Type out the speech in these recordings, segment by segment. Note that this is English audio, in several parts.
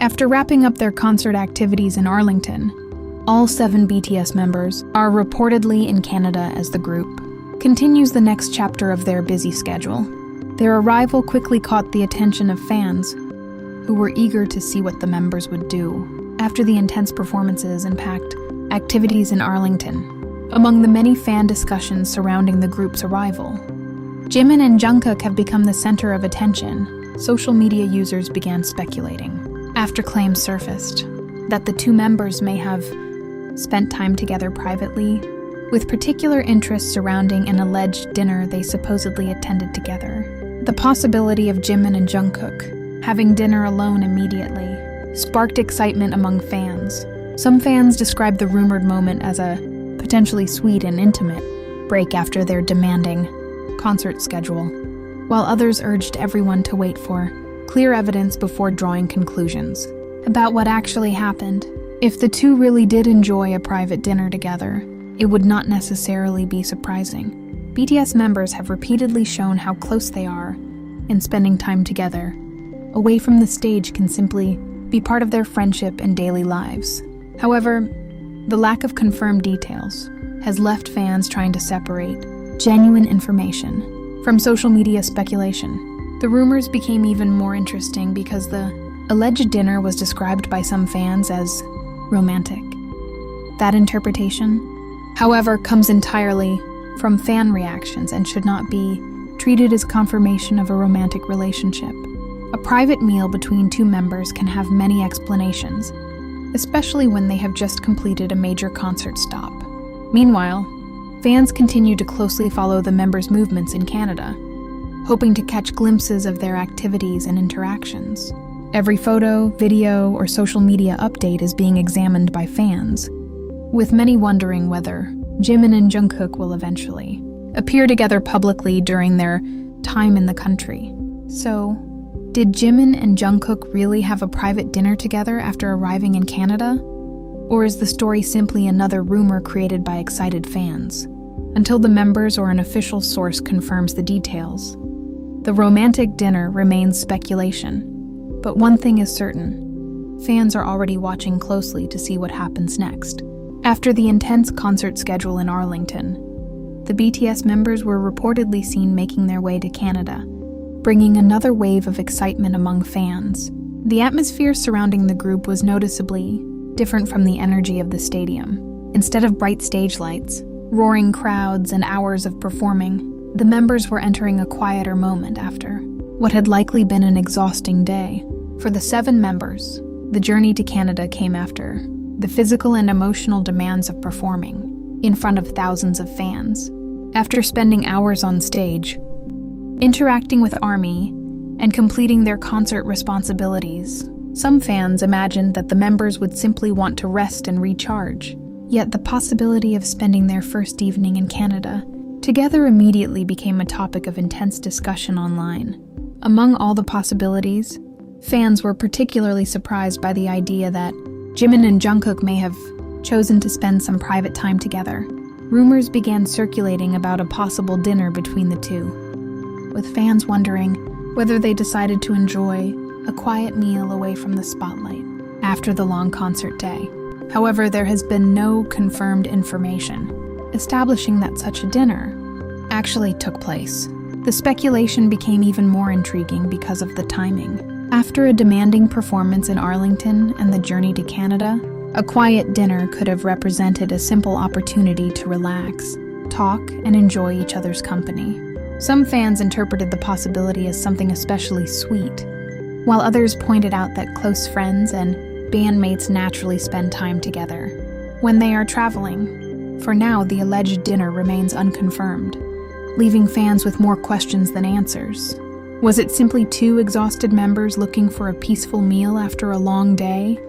After wrapping up their concert activities in Arlington, all 7 BTS members are reportedly in Canada as the group continues the next chapter of their busy schedule. Their arrival quickly caught the attention of fans who were eager to see what the members would do after the intense performances and packed activities in Arlington. Among the many fan discussions surrounding the group's arrival, Jimin and Jungkook have become the center of attention. Social media users began speculating after claims surfaced that the 2 members may have spent time together privately, with particular interest surrounding an alleged dinner they supposedly attended together. The possibility of Jimin and Jungkook having dinner alone immediately sparked excitement among fans. Some fans described the rumored moment as a potentially sweet and intimate break after their demanding concert schedule, while others urged everyone to wait for clear evidence before drawing conclusions about what actually happened. If the 2 really did enjoy a private dinner together, it would not necessarily be surprising. BTS members have repeatedly shown how close they are, and spending time together away from the stage can simply be part of their friendship and daily lives. However, the lack of confirmed details has left fans trying to separate genuine information from social media speculation. The rumors became even more interesting because the alleged dinner was described by some fans as romantic. That interpretation, however, comes entirely from fan reactions and should not be treated as confirmation of a romantic relationship. A private meal between 2 members can have many explanations, especially when they have just completed a major concert stop. Meanwhile, fans continue to closely follow the members' movements in Canada, hoping to catch glimpses of their activities and interactions. Every photo, video, or social media update is being examined by fans, with many wondering whether Jimin and Jungkook will eventually appear together publicly during their time in the country. So, did Jimin and Jungkook really have a private dinner together after arriving in Canada? Or is the story simply another rumor created by excited fans? Until the members or an official source confirms the details, the romantic dinner remains speculation. But one thing is certain, fans are already watching closely to see what happens next. After the intense concert schedule in Arlington, the BTS members were reportedly seen making their way to Canada, bringing another wave of excitement among fans. The atmosphere surrounding the group was noticeably different from the energy of the stadium. Instead of bright stage lights, roaring crowds, and hours of performing, the members were entering a quieter moment after what had likely been an exhausting day. For the 7 members, the journey to Canada came after the physical and emotional demands of performing in front of thousands of fans. After spending hours on stage, interacting with ARMY, and completing their concert responsibilities, some fans imagined that the members would simply want to rest and recharge. Yet the possibility of spending their first evening in Canada together immediately became a topic of intense discussion online. Among all the possibilities, fans were particularly surprised by the idea that Jimin and Jungkook may have chosen to spend some private time together. Rumors began circulating about a possible dinner between the 2, with fans wondering whether they decided to enjoy a quiet meal away from the spotlight after the long concert day. However, there has been no confirmed information establishing that such a dinner actually took place. The speculation became even more intriguing because of the timing. After a demanding performance in Arlington and the journey to Canada, a quiet dinner could have represented a simple opportunity to relax, talk, and enjoy each other's company. Some fans interpreted the possibility as something especially sweet, while others pointed out that close friends and bandmates naturally spend time together when they are traveling. For now, the alleged dinner remains unconfirmed, leaving fans with more questions than answers. Was it simply 2 exhausted members looking for a peaceful meal after a long day?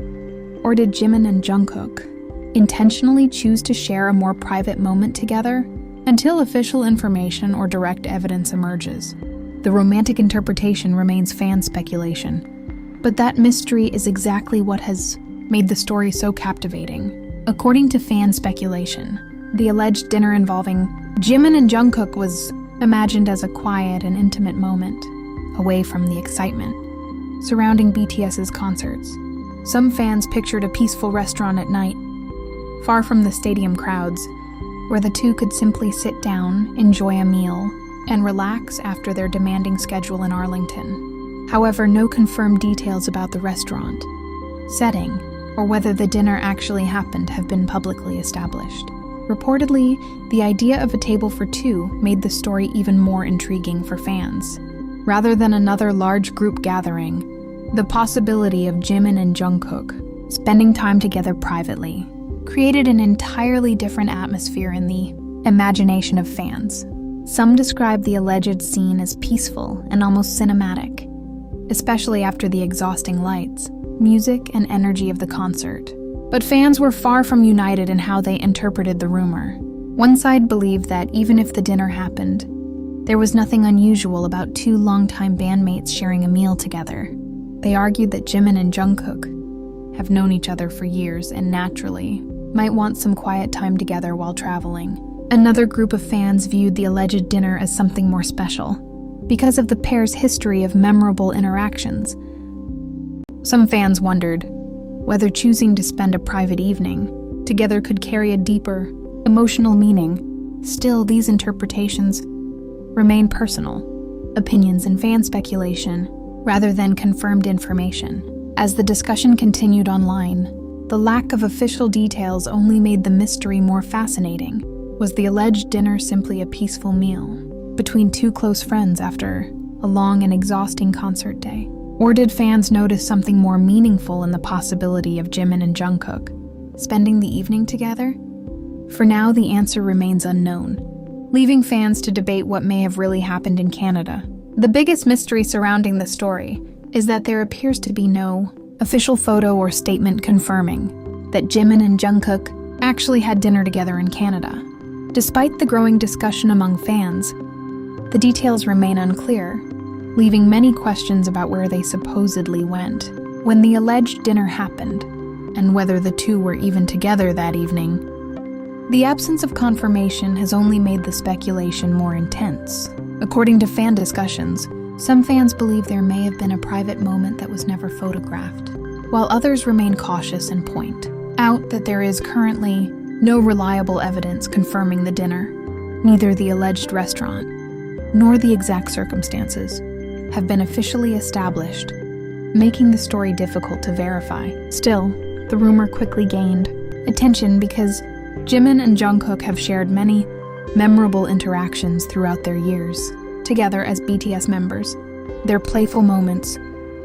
Or did Jimin and Jungkook intentionally choose to share a more private moment together? Until official information or direct evidence emerges, the romantic interpretation remains fan speculation. But that mystery is exactly what has made the story so captivating. According to fan speculation, the alleged dinner involving Jimin and Jungkook was imagined as a quiet and intimate moment, away from the excitement surrounding BTS's concerts. Some fans pictured a peaceful restaurant at night, far from the stadium crowds, where the two could simply sit down, enjoy a meal, and relax after their demanding schedule in Arlington. However, no confirmed details about the restaurant, setting, or whether the dinner actually happened have been publicly established. Reportedly, the idea of a table for two made the story even more intriguing for fans. Rather than another large group gathering, the possibility of Jimin and Jungkook spending time together privately created an entirely different atmosphere in the imagination of fans. Some describe the alleged scene as peaceful and almost cinematic, especially after the exhausting lights, music, and energy of the concert. But fans were far from united in how they interpreted the rumor. One side believed that even if the dinner happened, there was nothing unusual about two longtime bandmates sharing a meal together. They argued that Jimin and Jungkook have known each other for years and naturally might want some quiet time together while traveling. Another group of fans viewed the alleged dinner as something more special, because of the pair's history of memorable interactions. Some fans wondered whether choosing to spend a private evening together could carry a deeper, emotional meaning. Still, these interpretations remain personal, opinions and fan speculation, rather than confirmed information. As the discussion continued online, the lack of official details only made the mystery more fascinating. Was the alleged dinner simply a peaceful meal between two close friends after a long and exhausting concert day? Or did fans notice something more meaningful in the possibility of Jimin and Jungkook spending the evening together? For now, the answer remains unknown, leaving fans to debate what may have really happened in Canada. The biggest mystery surrounding the story is that there appears to be no official photo or statement confirming that Jimin and Jungkook actually had dinner together in Canada. Despite the growing discussion among fans, the details remain unclear, leaving many questions about where they supposedly went when the alleged dinner happened, and whether the two were even together that evening. The absence of confirmation has only made the speculation more intense. According to fan discussions, some fans believe there may have been a private moment that was never photographed, while others remain cautious and point out that there is currently no reliable evidence confirming the dinner. Neither the alleged restaurant nor the exact circumstances have been officially established, making the story difficult to verify. Still, the rumor quickly gained attention because Jimin and Jungkook have shared many memorable interactions throughout their years together as BTS members. Their playful moments,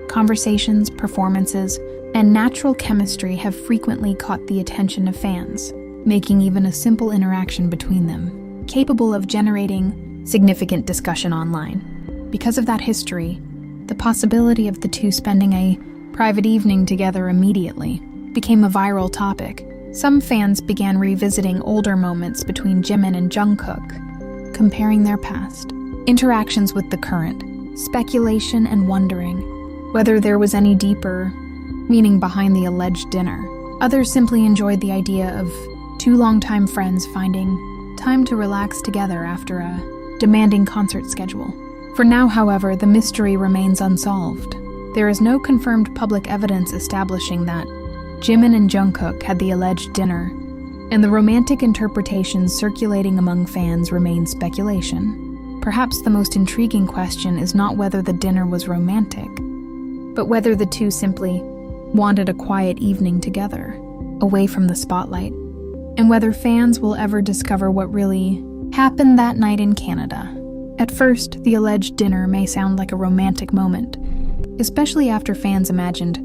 conversations, performances, and natural chemistry have frequently caught the attention of fans, making even a simple interaction between them capable of generating significant discussion online. Because of that history, the possibility of the two spending a private evening together immediately became a viral topic. Some fans began revisiting older moments between Jimin and Jungkook, comparing their past interactions with the current, speculation and wondering whether there was any deeper meaning behind the alleged dinner. Others simply enjoyed the idea of two longtime friends finding time to relax together after a demanding concert schedule. For now, however, the mystery remains unsolved. There is no confirmed public evidence establishing that Jimin and Jungkook had the alleged dinner, and the romantic interpretations circulating among fans remain speculation. Perhaps the most intriguing question is not whether the dinner was romantic, but whether the two simply wanted a quiet evening together, away from the spotlight, and whether fans will ever discover what really happened that night in Canada. At first, the alleged dinner may sound like a romantic moment, especially after fans imagined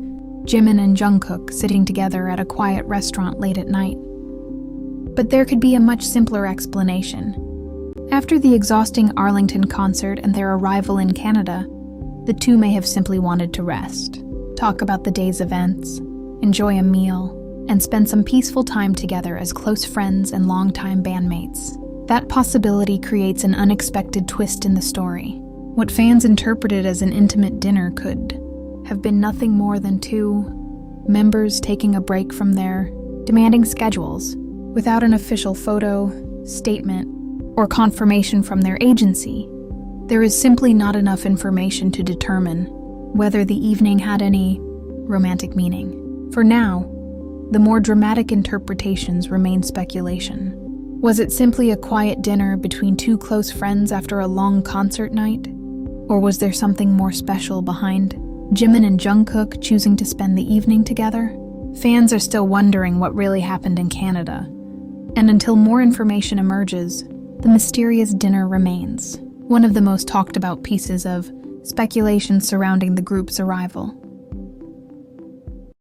Jimin and Jungkook sitting together at a quiet restaurant late at night. But there could be a much simpler explanation. After the exhausting Arlington concert and their arrival in Canada, the two may have simply wanted to rest, talk about the day's events, enjoy a meal, and spend some peaceful time together as close friends and longtime bandmates. That possibility creates an unexpected twist in the story. What fans interpreted as an intimate dinner could have been nothing more than two members taking a break from their demanding schedules without an official photo, statement, or confirmation from their agency. There is simply not enough information to determine whether the evening had any romantic meaning. For now, the more dramatic interpretations remain speculation. Was it simply a quiet dinner between two close friends after a long concert night? Or was there something more special behind Jimin and Jungkook choosing to spend the evening together? Fans are still wondering what really happened in Canada, and until more information emerges, the mysterious dinner remains one of the most talked about pieces of speculation surrounding the group's arrival.